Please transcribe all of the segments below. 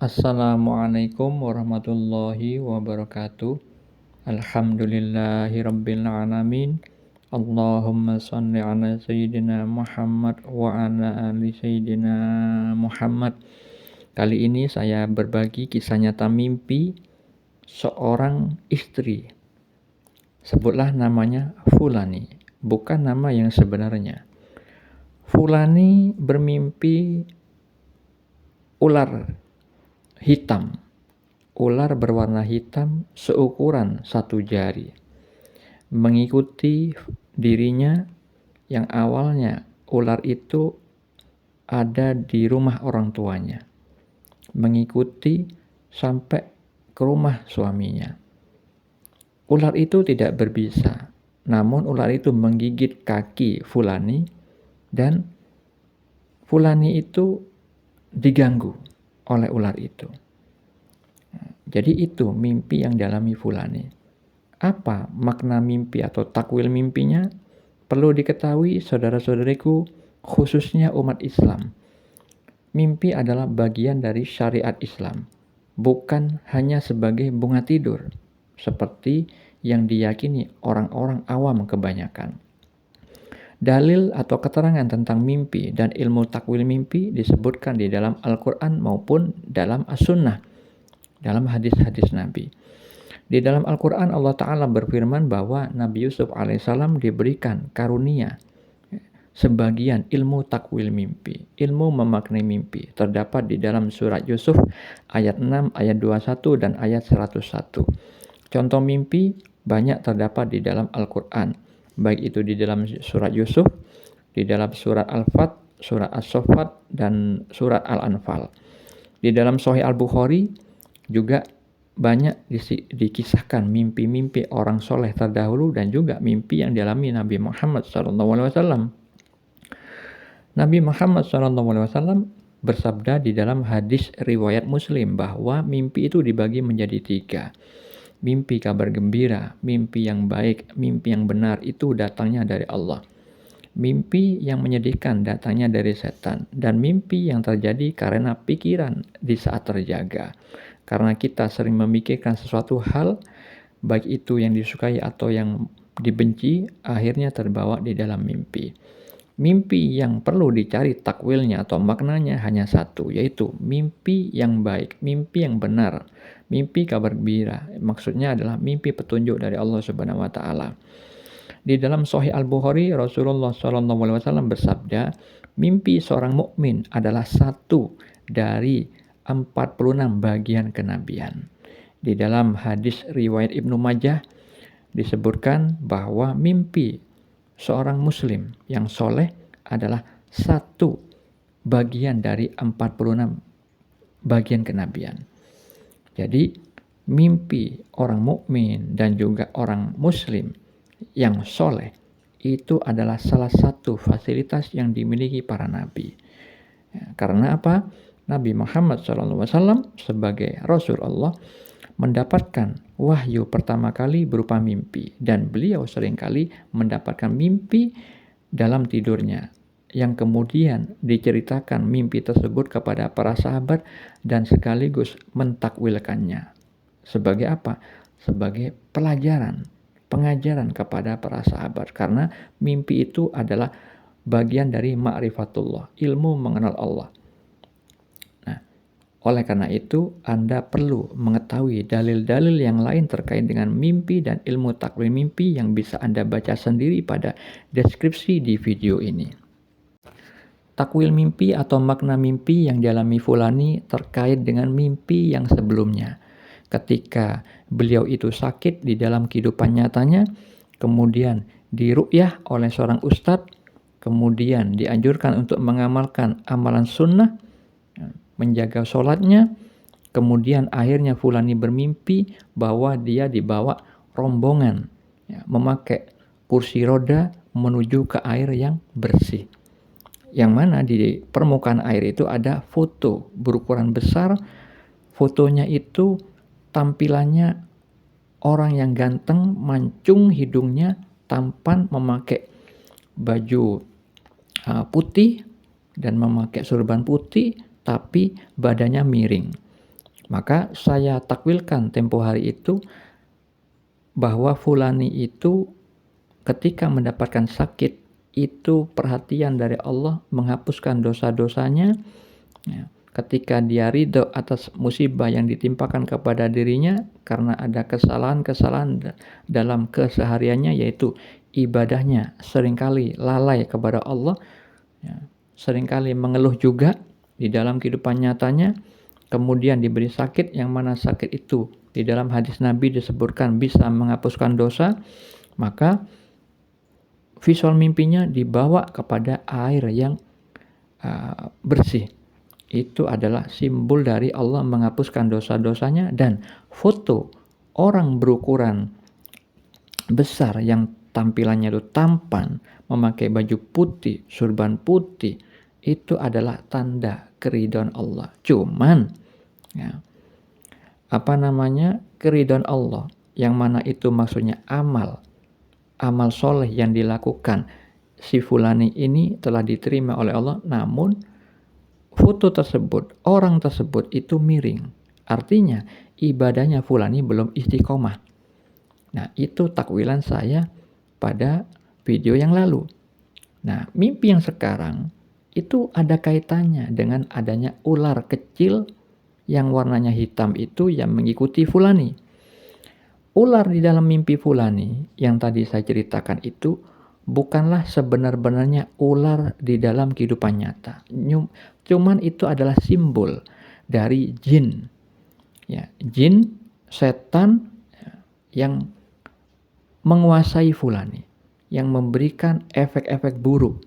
Assalamualaikum warahmatullahi wabarakatuh. Alhamdulillahirabbil alamin. Allahumma shalli ala sayyidina Muhammad wa ala ali sayyidina Muhammad. Kali ini saya berbagi kisah nyata mimpi seorang istri. Sebutlah namanya Fulani, bukan nama yang sebenarnya. Fulani bermimpi ular hitam. Ular berwarna hitam seukuran 1 jari. Mengikuti dirinya yang awalnya ular itu ada di rumah orang tuanya. Mengikuti sampai ke rumah suaminya. Ular itu tidak berbisa, namun ular itu menggigit kaki Fulani dan Fulani itu diganggu oleh ular itu. Jadi itu mimpi yang dialami Fulani. Apa makna mimpi atau takwil mimpinya? Perlu diketahui saudara-saudariku, khususnya umat Islam. Mimpi adalah bagian dari syariat Islam, bukan hanya sebagai bunga tidur, seperti yang diyakini orang-orang awam kebanyakan. Dalil atau keterangan tentang mimpi dan ilmu takwil mimpi disebutkan di dalam Al-Quran maupun dalam As-Sunnah, dalam hadis-hadis Nabi. Di dalam Al-Quran Allah Ta'ala berfirman bahwa Nabi Yusuf alaihissalam diberikan karunia sebagian ilmu takwil mimpi, ilmu memaknai mimpi. Terdapat di dalam surat Yusuf ayat 6, ayat 21 dan ayat 101. Contoh mimpi banyak terdapat di dalam Al-Quran, baik itu di dalam surat Yusuf, di dalam surat Al-Fat, surat As-Saffat, dan surat Al-Anfal. Di dalam Sahih Al-Bukhari juga banyak dikisahkan mimpi-mimpi orang soleh terdahulu dan juga mimpi yang dialami Nabi Muhammad SAW. Nabi Muhammad SAW bersabda di dalam hadis riwayat Muslim bahwa mimpi itu dibagi menjadi 3. Mimpi kabar gembira, mimpi yang baik, mimpi yang benar itu datangnya dari Allah. Mimpi yang menyedihkan datangnya dari setan, dan mimpi yang terjadi karena pikiran di saat terjaga. Karena kita sering memikirkan sesuatu hal, baik itu yang disukai atau yang dibenci, akhirnya terbawa di dalam mimpi. Mimpi yang perlu dicari takwilnya atau maknanya hanya 1, yaitu mimpi yang baik, mimpi yang benar, mimpi kabar gembira. Maksudnya adalah mimpi petunjuk dari Allah Subhanahu wa taala. Di dalam Sahih Al-Bukhari, Rasulullah SAW bersabda, mimpi seorang mukmin adalah 1 dari 46 bagian kenabian. Di dalam hadis riwayat Ibnu Majah disebutkan bahwa mimpi seorang muslim yang soleh adalah 1 bagian dari 46 bagian kenabian. Jadi mimpi orang mukmin dan juga orang muslim yang soleh itu adalah salah satu fasilitas yang dimiliki para nabi. Karena apa? Nabi Muhammad SAW sebagai Rasul Allah mendapatkan wahyu pertama kali berupa mimpi, dan beliau seringkali mendapatkan mimpi dalam tidurnya yang kemudian diceritakan mimpi tersebut kepada para sahabat dan sekaligus mentakwilkannya. Sebagai apa? Sebagai pelajaran, pengajaran kepada para sahabat, karena mimpi itu adalah bagian dari ma'rifatullah, ilmu mengenal Allah. Oleh karena itu, Anda perlu mengetahui dalil-dalil yang lain terkait dengan mimpi dan ilmu takwil mimpi yang bisa Anda baca sendiri pada deskripsi di video ini. Takwil mimpi atau makna mimpi yang dialami Fulani terkait dengan mimpi yang sebelumnya. Ketika beliau itu sakit di dalam kehidupan nyatanya, kemudian diru'yah oleh seorang ustadz, kemudian dianjurkan untuk mengamalkan amalan sunnah, menjaga sholatnya, kemudian akhirnya Fulani bermimpi bahwa dia dibawa rombongan memakai kursi roda menuju ke air yang bersih, yang mana di permukaan air itu ada foto berukuran besar. Fotonya itu tampilannya orang yang ganteng, mancung hidungnya, tampan, memakai baju putih dan memakai sorban putih, tapi badannya miring. Maka saya takwilkan tempo hari itu bahwa fulani itu ketika mendapatkan sakit itu perhatian dari Allah menghapuskan dosa-dosanya. Ya, ketika dia ridho atas musibah yang ditimpakan kepada dirinya karena ada kesalahan-kesalahan dalam kesehariannya, yaitu ibadahnya seringkali lalai kepada Allah, ya, seringkali mengeluh juga di dalam kehidupan nyatanya, kemudian diberi sakit yang mana sakit itu di dalam hadis Nabi disebutkan bisa menghapuskan dosa, maka visual mimpinya dibawa kepada air yang bersih. Itu adalah simbol dari Allah menghapuskan dosa-dosanya. Dan foto orang berukuran besar yang tampilannya itu tampan, memakai baju putih, surban putih, itu adalah tanda keridhaan Allah. Cuman ya, keridhaan Allah yang mana itu maksudnya amal soleh yang dilakukan si fulani ini telah diterima oleh Allah, namun foto tersebut, orang tersebut itu miring. Artinya ibadahnya fulani belum istiqomah. Nah, itu takwilan saya pada video yang lalu. Nah, mimpi yang sekarang itu ada kaitannya dengan adanya ular kecil yang warnanya hitam itu yang mengikuti fulani. Ular di dalam mimpi fulani yang tadi saya ceritakan itu bukanlah sebenar-benarnya ular di dalam kehidupan nyata. Cuman itu adalah simbol dari jin. Ya, jin, setan yang menguasai fulani, yang memberikan efek-efek buruk,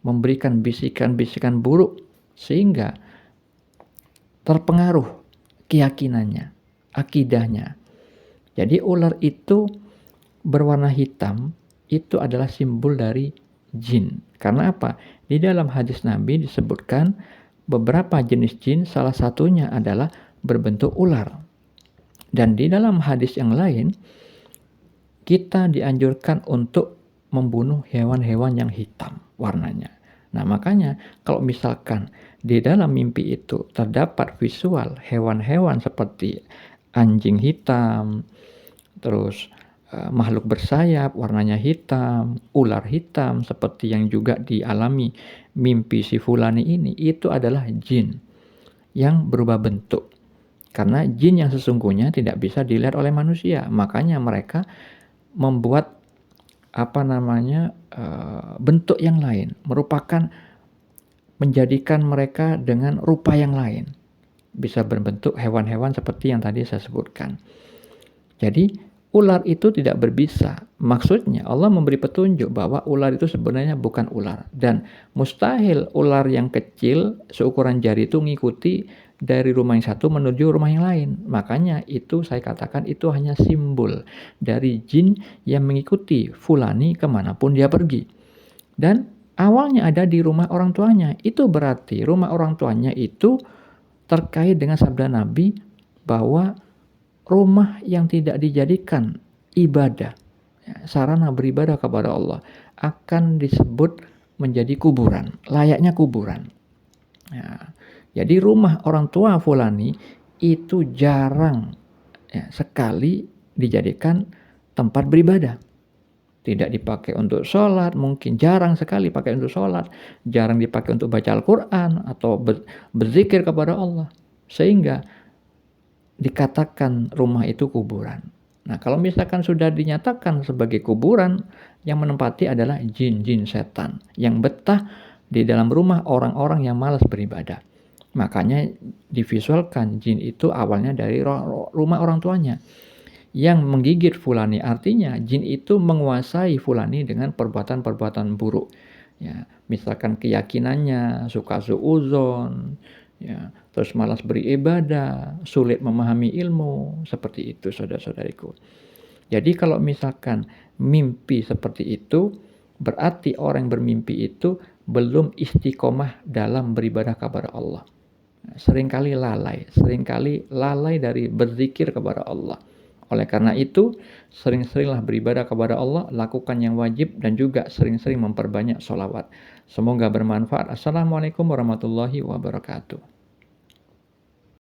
memberikan bisikan-bisikan buruk sehingga terpengaruh keyakinannya, akidahnya. Jadi ular itu berwarna hitam itu adalah simbol dari jin. Karena apa? Di dalam hadis Nabi disebutkan beberapa jenis jin, salah satunya adalah berbentuk ular. Dan di dalam hadis yang lain, kita dianjurkan untuk membunuh hewan-hewan yang hitam warnanya. Nah, makanya kalau misalkan di dalam mimpi itu terdapat visual hewan-hewan seperti anjing hitam, terus makhluk bersayap warnanya hitam, ular hitam seperti yang juga dialami mimpi si fulani ini, itu adalah jin yang berubah bentuk. Karena jin yang sesungguhnya tidak bisa dilihat oleh manusia, makanya mereka membuat bentuk yang lain, merupakan menjadikan mereka dengan rupa yang lain, bisa berbentuk hewan-hewan seperti yang tadi saya sebutkan. Jadi ular itu tidak berbisa. Maksudnya Allah memberi petunjuk bahwa ular itu sebenarnya bukan ular. Dan mustahil ular yang kecil seukuran jari itu mengikuti dari rumah yang satu menuju rumah yang lain. Makanya itu saya katakan itu hanya simbol dari jin yang mengikuti fulani kemanapun dia pergi. Dan awalnya ada di rumah orang tuanya. Itu berarti rumah orang tuanya itu terkait dengan sabda Nabi bahwa rumah yang tidak dijadikan ibadah, sarana beribadah kepada Allah, akan disebut menjadi kuburan, layaknya kuburan. Ya, jadi rumah orang tua fulani itu jarang sekali dijadikan tempat beribadah. Tidak dipakai untuk sholat, mungkin jarang sekali pakai untuk sholat, jarang dipakai untuk baca Al-Quran atau berzikir kepada Allah. Sehingga dikatakan rumah itu kuburan. Nah, kalau misalkan sudah dinyatakan sebagai kuburan, yang menempati adalah jin-jin setan yang betah di dalam rumah orang-orang yang malas beribadah. Makanya divisualkan jin itu awalnya dari rumah orang tuanya yang menggigit fulani. Artinya jin itu menguasai fulani dengan perbuatan-perbuatan buruk. Ya, misalkan keyakinannya suka suudzon, ya, terus malas beribadah, sulit memahami ilmu, seperti itu saudara-saudariku. Jadi kalau misalkan mimpi seperti itu, berarti orang yang bermimpi itu belum istiqomah dalam beribadah kepada Allah. Seringkali lalai dari berzikir kepada Allah. Oleh karena itu, sering-seringlah beribadah kepada Allah, lakukan yang wajib dan juga sering-sering memperbanyak sholawat. Semoga bermanfaat. Assalamualaikum warahmatullahi wabarakatuh.